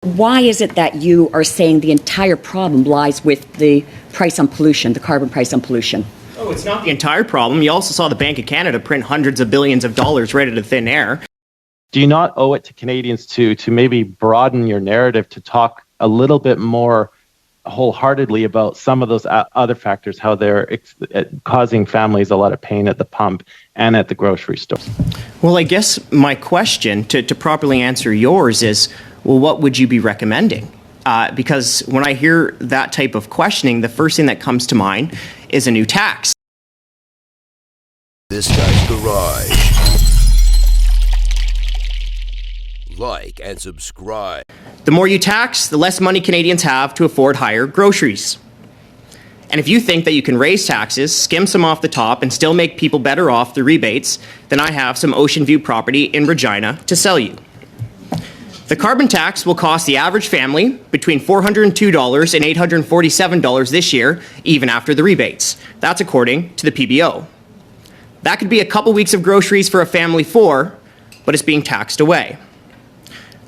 Why is it that you are saying the entire problem lies with the price on pollution, the carbon price on pollution? Oh, it's not the entire problem. You also saw the Bank of Canada print hundreds of billions of dollars right out of thin air. Do you not owe it to Canadians to maybe broaden your narrative to talk a little bit more wholeheartedly about some of those other factors, how they're causing families a lot of pain at the pump and at the grocery store? Well, I guess my question to properly answer yours is, well, what would you be recommending? Because when I hear that type of questioning, the first thing that comes to mind is a new tax. This guy's garage. Like and subscribe. The more you tax, the less money Canadians have to afford higher groceries. And if you think that you can raise taxes, skim some off the top, and still make people better off through rebates, then I have some Ocean View property in Regina to sell you. The carbon tax will cost the average family between $402 and $847 this year, even after the rebates. That's according to the PBO. That could be a couple weeks of groceries for a family for, but it's being taxed away.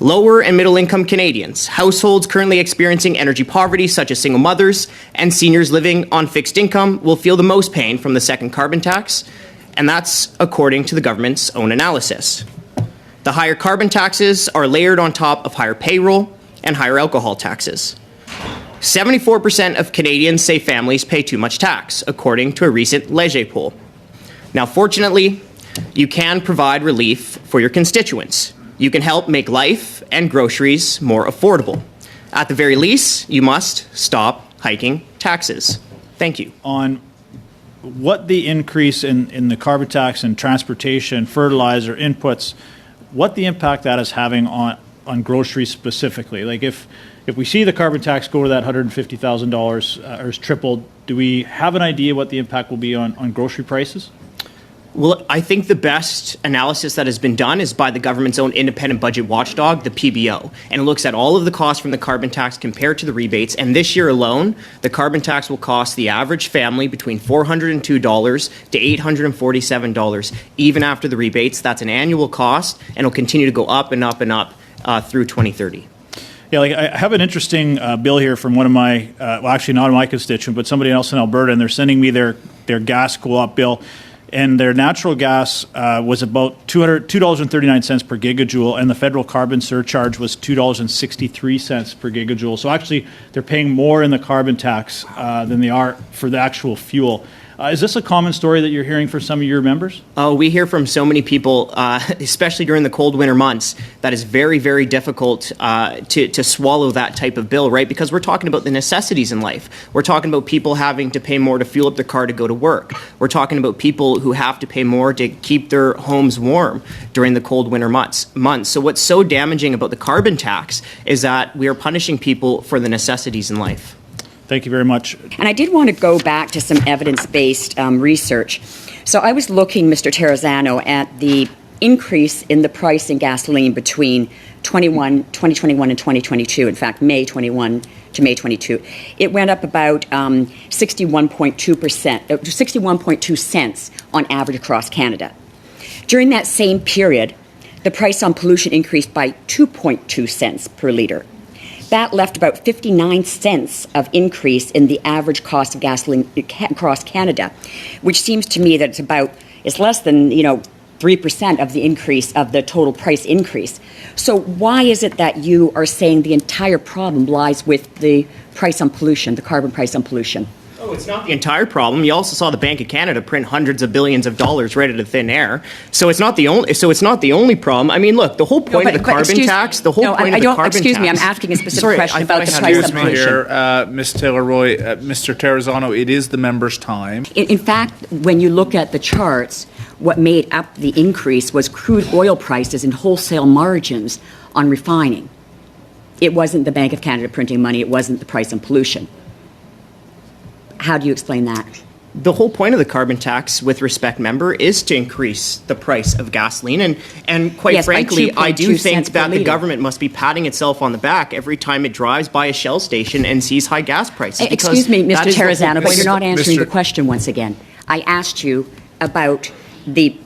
Lower and middle income Canadians, households currently experiencing energy poverty such as single mothers, and seniors living on fixed income will feel the most pain from the second carbon tax, and that's according to the government's own analysis. The higher carbon taxes are layered on top of higher payroll and higher alcohol taxes. 74% of Canadians say families pay too much tax, according to a recent Leger poll. Now, fortunately, you can provide relief for your constituents. You can help make life and groceries more affordable. At the very least, you must stop hiking taxes. Thank you. On what the increase in the carbon tax and transportation, fertilizer, inputs, what the impact that is having on groceries specifically. Like if we see the carbon tax go to that $150,000 or is tripled, do we have an idea what the impact will be on grocery prices? Well, I think the best analysis that has been done is by the government's own independent budget watchdog, the PBO, and it looks at all of the costs from the carbon tax compared to the rebates. And this year alone, the carbon tax will cost the average family between $402 to $847, even after the rebates. That's an annual cost, and it'll continue to go up and up and up through 2030. Yeah, like I have an interesting bill here from one of my, well, actually not my constituent, but somebody else in Alberta, and they're sending me their gas co-op bill. And their natural gas was about $2.39 per gigajoule, and the federal carbon surcharge was $2.63 per gigajoule. So actually, they're paying more in the carbon tax than they are for the actual fuel. Is this a common story that you're hearing from some of your members? Oh, we hear from so many people, especially during the cold winter months, that is very, very difficult to swallow that type of bill, right? Because we're talking about the necessities in life. We're talking about people having to pay more to fuel up their car to go to work. We're talking about people who have to pay more to keep their homes warm during the cold winter months. So what's so damaging about the carbon tax is that we are punishing people for the necessities in life. Thank you very much. And I did want to go back to some evidence-based research. So I was looking, Mr. Terrazzano, at the increase in the price in gasoline between 2021 and 2022. In fact, May 21 to May 22. It went up about 61.2 cents on average across Canada. During that same period, the price on pollution increased by 2.2 cents per litre. That left about 59 cents of increase in the average cost of gasoline across Canada, which seems to me that it's less than 3% of the increase of the total price increase. So why is it that you are saying the entire problem lies with the price on pollution, the carbon price on pollution? Oh, it's not the entire problem. You also saw the Bank of Canada print hundreds of billions of dollars right out of thin air. So it's not the only problem. I mean, look, the whole point of the carbon tax, Excuse me, I'm asking a specific question about the price on pollution. Ms. Taylor-Roy, Mr. Terrazzano, it is the member's time. In fact, when you look at the charts, what made up the increase was crude oil prices and wholesale margins on refining. It wasn't the Bank of Canada printing money. It wasn't the price on pollution. How do you explain that? The whole point of the carbon tax, with respect, member, is to increase the price of gasoline. And quite frankly, I do think that the government must be patting itself on the back every time it drives by a Shell station and sees high gas prices. Excuse me, Mr. Terrazzano, but you're not answering the question once again. I asked you about the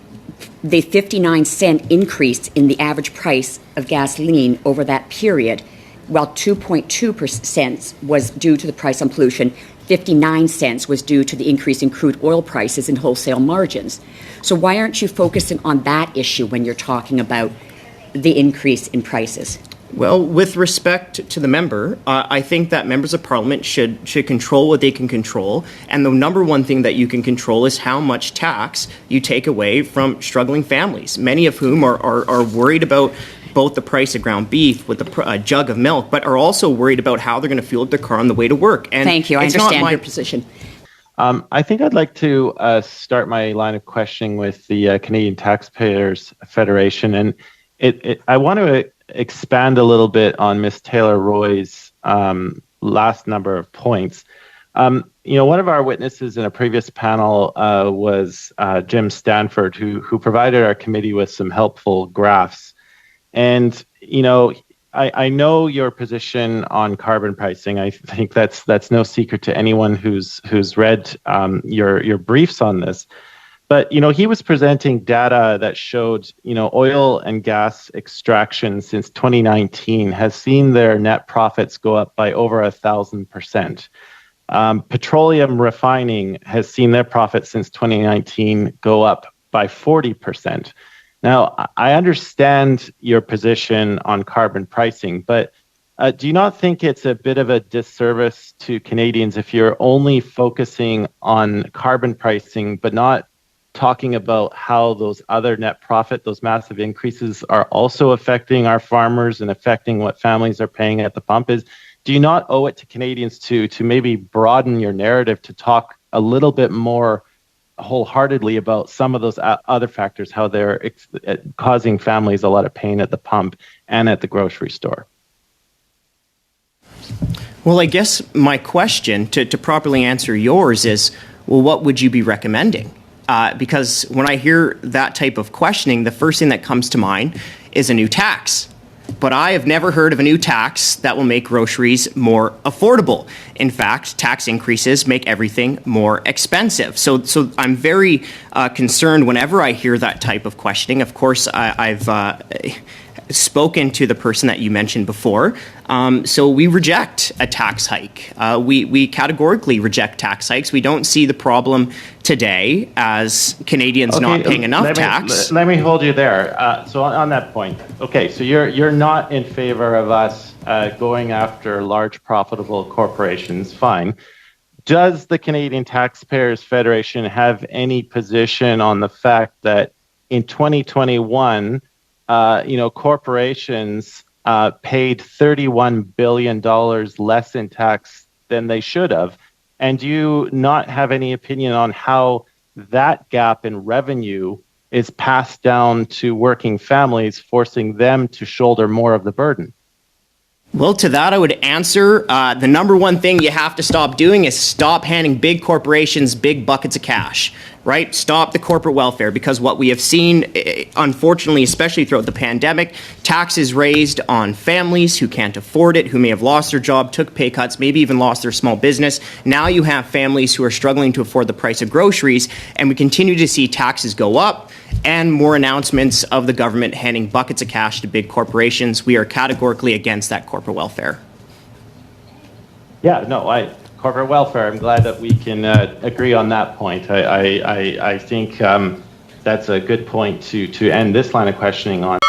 59-cent increase in the average price of gasoline over that period. while 2.2 cents was due to the price on pollution, 59 cents was due to the increase in crude oil prices and wholesale margins. So why aren't you focusing on that issue when you're talking about the increase in prices? Well, with respect to the member, I think that members of parliament should control what they can control. And the number one thing that you can control is how much tax you take away from struggling families, many of whom are worried about both the price of ground beef with a jug of milk, but are also worried about how they're going to fuel up their car on the way to work. And thank you. I understand your position. I think I'd like to start my line of questioning with the Canadian Taxpayers Federation. And I want to expand a little bit on Ms. Taylor-Roy's last number of points. One of our witnesses in a previous panel was Jim Stanford, who provided our committee with some helpful graphs. And, I know your position on carbon pricing. I think that's no secret to anyone who's read your briefs on this. But, he was presenting data that showed, oil and gas extraction since 2019 has seen their net profits go up by over 1,000%. Petroleum refining has seen their profits since 2019 go up by 40%. Now, I understand your position on carbon pricing, but do you not think it's a bit of a disservice to Canadians if you're only focusing on carbon pricing, but not talking about how those other net profit, those massive increases are also affecting our farmers and affecting what families are paying at the pump? Do you not owe it to Canadians to maybe broaden your narrative to talk a little bit more wholeheartedly about some of those other factors, how they're causing families a lot of pain at the pump and at the grocery store? Well, I guess my question to properly answer yours is, well, what would you be recommending? Because when I hear that type of questioning, the first thing that comes to mind is a new tax. But I have never heard of a new tax that will make groceries more affordable. In fact, tax increases make everything more expensive. So I'm very concerned whenever I hear that type of questioning. Of course, I've spoken to the person that you mentioned before. So we reject a tax hike. We categorically reject tax hikes. We don't see the problem today as Canadians not paying enough tax. Let me hold you there. So on that point, okay, so you're not in favor of us going after large profitable corporations. Fine. Does the Canadian Taxpayers Federation have any position on the fact that in 2021, corporations paid $31 billion less in tax than they should have? And do you not have any opinion on how that gap in revenue is passed down to working families, forcing them to shoulder more of the burden? Well, to that, I would answer the number one thing you have to stop doing is stop handing big corporations big buckets of cash, right? Stop the corporate welfare, because what we have seen, unfortunately, especially throughout the pandemic, taxes raised on families who can't afford it, who may have lost their job, took pay cuts, maybe even lost their small business. Now you have families who are struggling to afford the price of groceries, and we continue to see taxes go up and more announcements of the government handing buckets of cash to big corporations. We are categorically against that corporate welfare. Yeah, no, corporate welfare, I'm glad that we can agree on that point. I think that's a good point to end this line of questioning on.